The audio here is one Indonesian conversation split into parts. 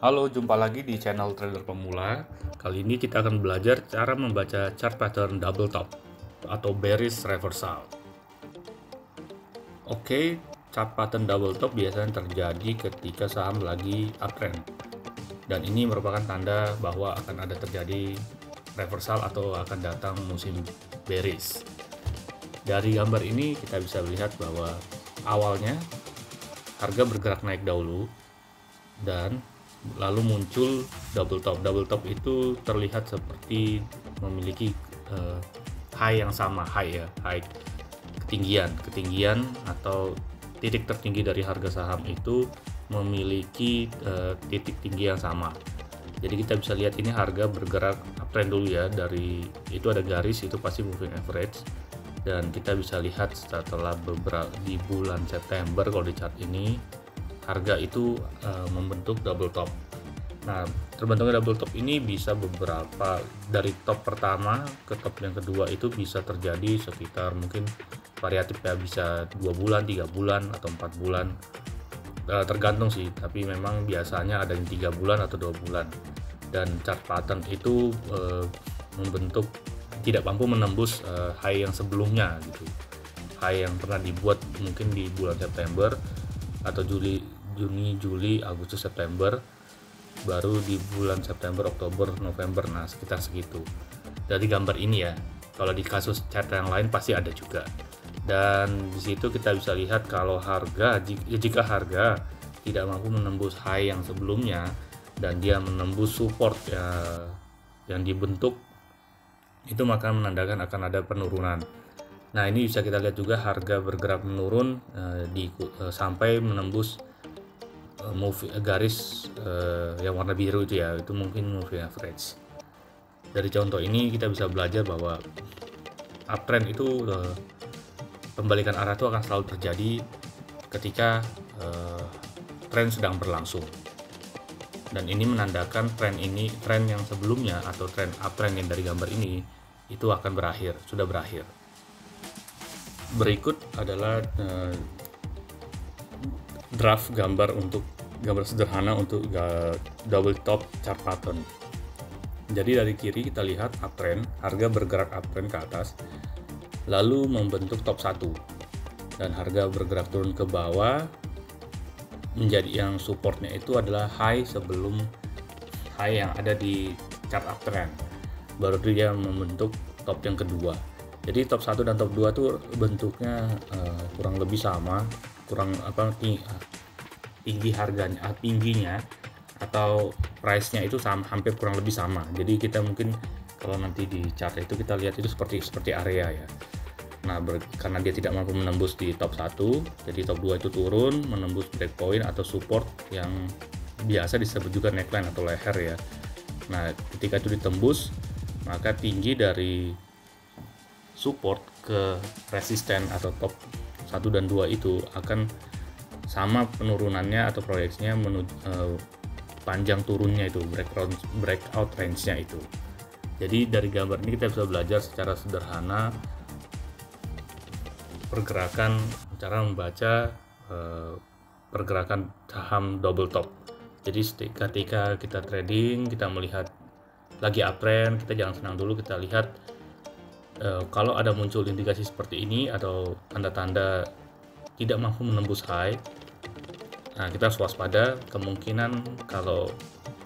Halo, jumpa lagi di channel Trader Pemula. Kali ini kita akan belajar cara membaca chart pattern double top atau bearish reversal. Oke, chart pattern double top biasanya terjadi ketika saham lagi uptrend. Dan ini merupakan tanda bahwa akan ada terjadi reversal atau akan datang musim bearish. Dari gambar ini kita bisa melihat bahwa awalnya harga bergerak naik dahulu dan lalu muncul double top. Double top itu terlihat seperti memiliki high yang sama, high ketinggian atau titik tertinggi dari harga saham itu memiliki titik tinggi yang sama. Jadi kita bisa lihat ini harga bergerak uptrend dulu ya, dari itu ada garis, itu pasti moving average, dan kita bisa lihat setelah beberapa di bulan September kalau di chart ini harga itu membentuk double top. Nah, terbentuknya double top ini bisa beberapa, dari top pertama ke top yang kedua itu bisa terjadi sekitar mungkin variatif ya, bisa 2 bulan, 3 bulan atau 4 bulan, tergantung sih, tapi memang biasanya ada yang 3 bulan atau 2 bulan. Dan chart pattern itu membentuk tidak mampu menembus high yang sebelumnya gitu, high yang pernah dibuat mungkin di bulan September atau Juni, Juli, Agustus, September, baru di bulan September, Oktober, November, nah sekitar segitu. Dari gambar ini ya, kalau di kasus chart yang lain pasti ada juga. Dan di situ kita bisa lihat kalau jika harga tidak mampu menembus high yang sebelumnya dan dia menembus support ya, yang dibentuk, itu maka menandakan akan ada penurunan. Nah, ini bisa kita lihat juga harga bergerak menurun sampai menembus garis yang warna biru itu ya, itu mungkin moving average. Dari contoh ini kita bisa belajar bahwa uptrend itu pembalikan arah itu akan selalu terjadi ketika tren sedang berlangsung. Dan ini menandakan tren yang sebelumnya atau tren uptrend yang dari gambar ini itu akan berakhir, sudah berakhir. Berikut adalah draft gambar sederhana untuk double top chart pattern. Jadi dari kiri kita lihat uptrend, harga bergerak uptrend ke atas, lalu membentuk top 1, dan harga bergerak turun ke bawah, menjadi yang supportnya itu adalah high sebelum high yang ada di chart uptrend, baru dia membentuk top yang kedua. Jadi top 1 dan top 2 tuh bentuknya kurang lebih sama, tingginya atau price-nya itu sama, hampir kurang lebih sama. Jadi kita mungkin kalau nanti di chart itu kita lihat itu seperti area ya. Nah, karena dia tidak mampu menembus di top 1, jadi top 2 itu turun menembus breakpoint atau support yang biasa disebut juga neckline atau leher ya. Nah, ketika itu ditembus, maka tinggi dari support ke resisten atau top 1 dan 2 itu akan sama penurunannya atau proyeksinya menuju panjang turunnya itu, breakout range-nya itu. Jadi dari gambar ini kita bisa belajar secara sederhana cara membaca pergerakan saham double top. Jadi ketika kita trading, kita melihat lagi uptrend, kita jangan senang dulu, kita lihat kalau ada muncul indikasi seperti ini atau tanda-tanda tidak mampu menembus high, nah kita harus waspada. Kemungkinan kalau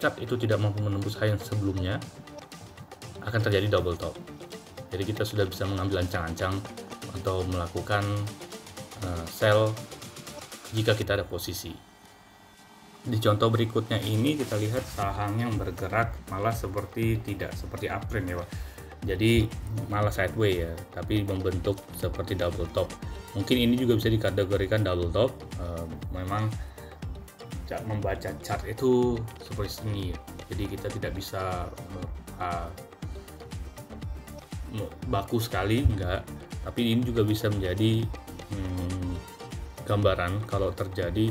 chart itu tidak mampu menembus high yang sebelumnya, akan terjadi double top. Jadi kita sudah bisa mengambil ancang-ancang atau melakukan sell jika kita ada posisi. Di contoh berikutnya ini kita lihat saham yang bergerak malah tidak seperti uptrend ya Pak. Jadi malah sideways ya, tapi membentuk seperti double top. Mungkin ini juga bisa dikategorikan double top. Memang membaca chart itu seperti ini ya. Jadi kita tidak bisa baku sekali, enggak. Tapi ini juga bisa menjadi gambaran kalau terjadi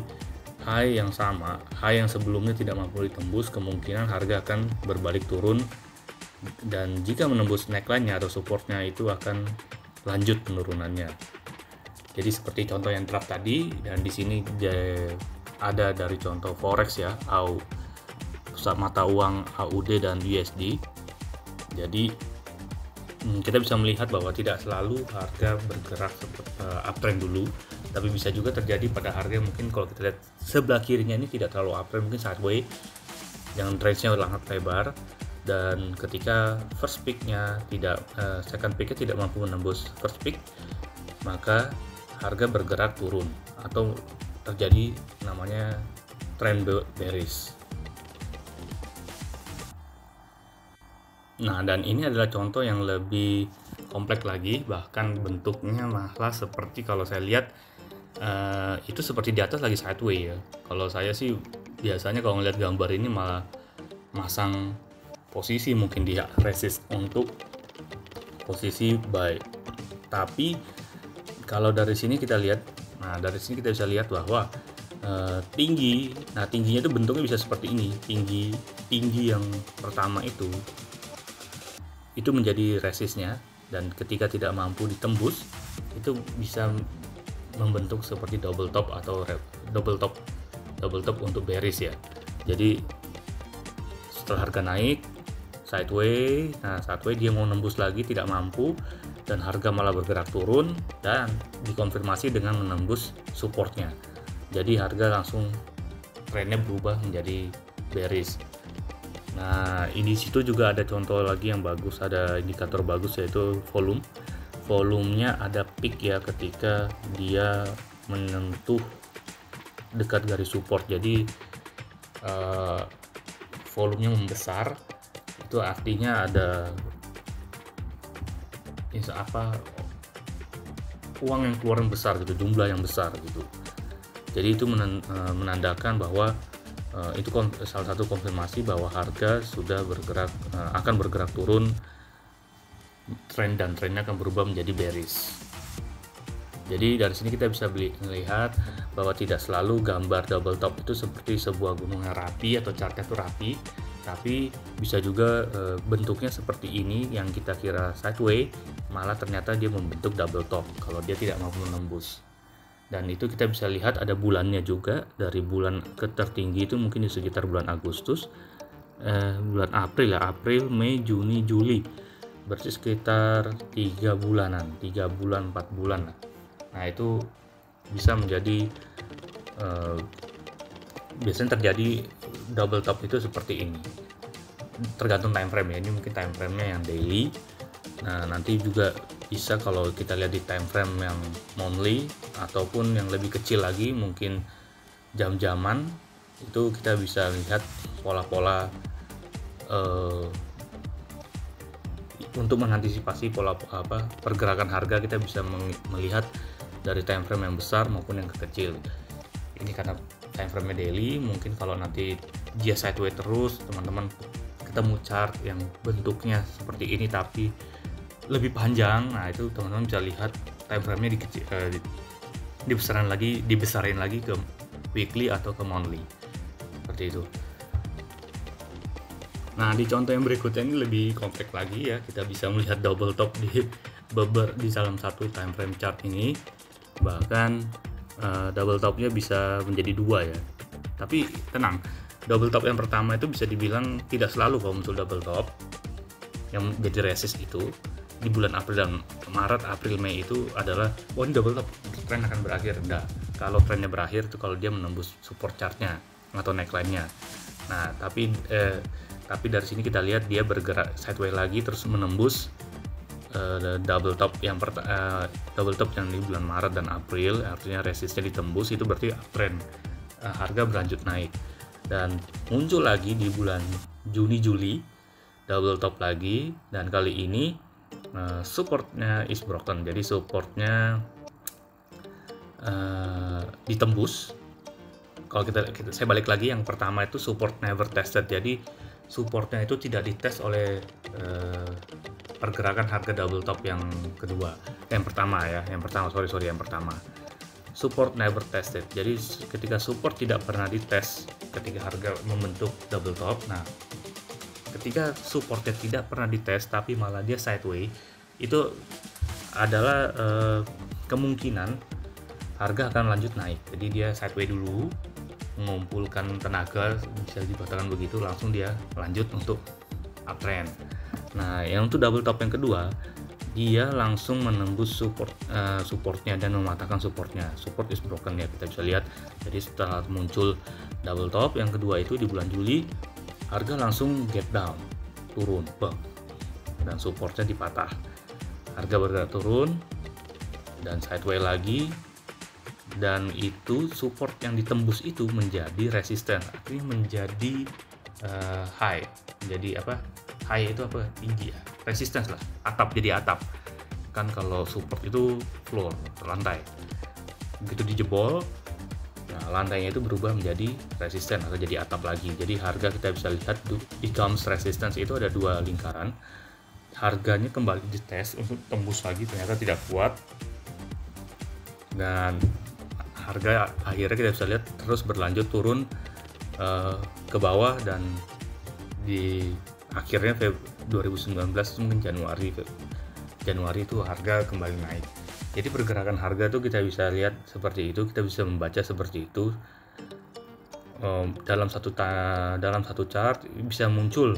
high yang sama, high yang sebelumnya tidak mampu ditembus, kemungkinan harga akan berbalik turun, dan jika menembus neckline-nya atau supportnya itu akan lanjut penurunannya. Jadi seperti contoh yang draft tadi, dan di sini ada dari contoh forex ya, mata uang AUD dan USD. Jadi kita bisa melihat bahwa tidak selalu harga bergerak uptrend dulu, tapi bisa juga terjadi pada harga mungkin kalau kita lihat sebelah kirinya ini tidak terlalu uptrend, mungkin sideways yang range-nya sangat lebar, dan ketika first peak-nya tidak second peak-nya tidak mampu menembus first peak, maka harga bergerak turun atau terjadi namanya trend bearish. Nah, dan ini adalah contoh yang lebih kompleks lagi, bahkan bentuknya malah seperti kalau saya lihat itu seperti di atas lagi sideways ya. Kalau saya sih biasanya kalau ngeliat gambar ini malah masang posisi mungkin di resist untuk posisi buy. Tapi kalau dari sini kita lihat, nah dari sini kita bisa lihat bahwa tinggi, nah tingginya itu bentuknya bisa seperti ini. Tinggi yang pertama itu menjadi resistnya, dan ketika tidak mampu ditembus itu bisa membentuk seperti double top atau double top untuk bearish ya. Jadi setelah harga naik sideways, nah sideways dia mau nembus lagi tidak mampu, dan harga malah bergerak turun dan dikonfirmasi dengan menembus supportnya. Jadi harga langsung trennya berubah menjadi bearish. Nah, ini situ juga ada contoh lagi yang bagus, ada indikator bagus yaitu volume. Volumenya ada peak ya ketika dia menyentuh dekat garis support. Jadi volumenya membesar, itu artinya ada uang yang keluaran besar gitu, jumlah yang besar gitu. Jadi itu menandakan bahwa itu salah satu konfirmasi bahwa harga sudah akan bergerak turun, trennya akan berubah menjadi bearish. Jadi dari sini kita bisa melihat bahwa tidak selalu gambar double top itu seperti sebuah gunung yang rapi atau chartnya itu rapi, tapi bisa juga bentuknya seperti ini yang kita kira sideways, malah ternyata dia membentuk double top kalau dia tidak mampu menembus. Dan itu kita bisa lihat ada bulannya juga, dari bulan tertinggi itu mungkin di sekitar bulan Agustus, bulan April ya, April, Mei, Juni, Juli, berarti sekitar 3 bulan, 4 bulan lah. Nah itu bisa menjadi biasanya terjadi double top itu seperti ini, tergantung time frame ya. Ini mungkin time frame-nya yang daily. Nah nanti juga bisa kalau kita lihat di time frame yang monthly ataupun yang lebih kecil lagi, mungkin jam-jaman, itu kita bisa lihat pola-pola untuk mengantisipasi pola pergerakan harga. Kita bisa melihat dari time frame yang besar maupun yang kecil. Ini karena time frame daily, mungkin kalau nanti dia sideways terus, teman-teman ketemu chart yang bentuknya seperti ini tapi lebih panjang, nah itu teman-teman bisa lihat time frame-nya dibesarin lagi ke weekly atau ke monthly, seperti itu. Nah di contoh yang berikutnya ini lebih kompleks lagi ya, kita bisa melihat double top di dalam satu time frame chart ini, bahkan double topnya bisa menjadi 2 ya. Tapi tenang, double top yang pertama itu bisa dibilang tidak selalu kalau muncul double top yang menjadi resist itu di bulan April dan Maret, April, Mei itu adalah ini double top, tren akan berakhir. Enggak, kalau trennya berakhir itu kalau dia menembus support chartnya atau neckline-nya. Nah tapi dari sini kita lihat dia bergerak sideways lagi terus menembus double top yang di bulan Maret dan April, artinya resistnya ditembus, itu berarti uptrend, harga berlanjut naik. Dan muncul lagi di bulan Juni Juli double top lagi, dan kali ini supportnya is broken, jadi supportnya ditembus. Kalau saya balik lagi, yang pertama itu support never tested, jadi supportnya itu tidak dites oleh pergerakan harga double top yang kedua, yang pertama support never tested. Jadi ketika support tidak pernah dites ketika harga membentuk double top, nah ketika supportnya tidak pernah dites tapi malah dia sideways, itu adalah kemungkinan harga akan lanjut naik. Jadi dia sideways dulu, mengumpulkan tenaga, bisa dikatakan begitu, langsung dia lanjut untuk uptrend. Nah, yang untuk double top yang kedua, dia langsung menembus supportnya dan mematahkan supportnya. Support is broken ya, kita bisa lihat. Jadi setelah muncul double top yang kedua itu di bulan Juli, harga langsung gap down, turun, dan supportnya dipatah. Harga bergerak turun dan sideways lagi, dan itu support yang ditembus itu menjadi resisten, artinya menjadi high. Jadi apa? High itu apa? Tinggi ya. Resistance lah, atap, jadi atap. Kan kalau support itu floor, lantai. Begitu dijebol, nah lantainya itu berubah menjadi resisten atau jadi atap lagi. Jadi harga kita bisa lihat becomes resistance itu ada dua lingkaran. Harganya kembali dites untuk tembus lagi, ternyata tidak kuat. Dan harga akhirnya kita bisa lihat terus berlanjut turun ke bawah, dan di akhirnya 2019 mungkin Januari itu harga kembali naik. Jadi pergerakan harga tuh kita bisa lihat seperti itu, kita bisa membaca seperti itu. Dalam satu chart bisa muncul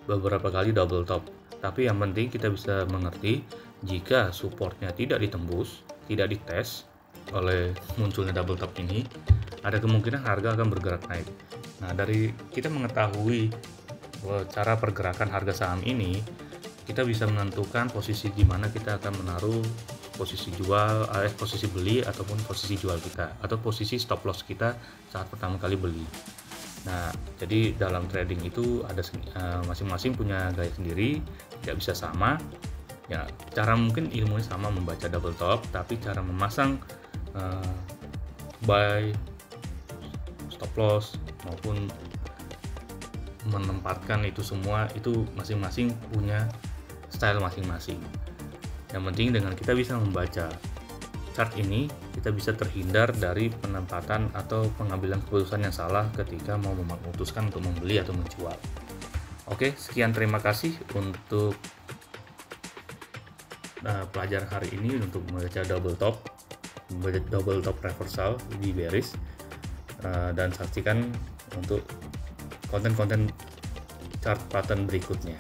beberapa kali double top, tapi yang penting kita bisa mengerti jika supportnya tidak ditembus, tidak dites oleh munculnya double top ini, ada kemungkinan harga akan bergerak naik. Nah, dari kita mengetahui cara pergerakan harga saham ini, kita bisa menentukan posisi di mana kita akan menaruh posisi jual, posisi beli ataupun posisi jual kita, atau posisi stop loss kita saat pertama kali beli. Nah, jadi dalam trading itu ada masing-masing punya gaya sendiri, tidak bisa sama. Ya, cara mungkin ilmunya sama, membaca double top, tapi cara memasang buy, stop loss maupun menempatkan itu semua itu masing-masing punya style masing-masing. Yang penting dengan kita bisa membaca chart ini, kita bisa terhindar dari penempatan atau pengambilan keputusan yang salah ketika mau memutuskan untuk membeli atau menjual. Oke, sekian, terima kasih untuk pelajaran hari ini untuk membaca double top reversal di bearish, dan saksikan untuk konten-konten chart pattern berikutnya.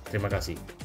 Terima kasih.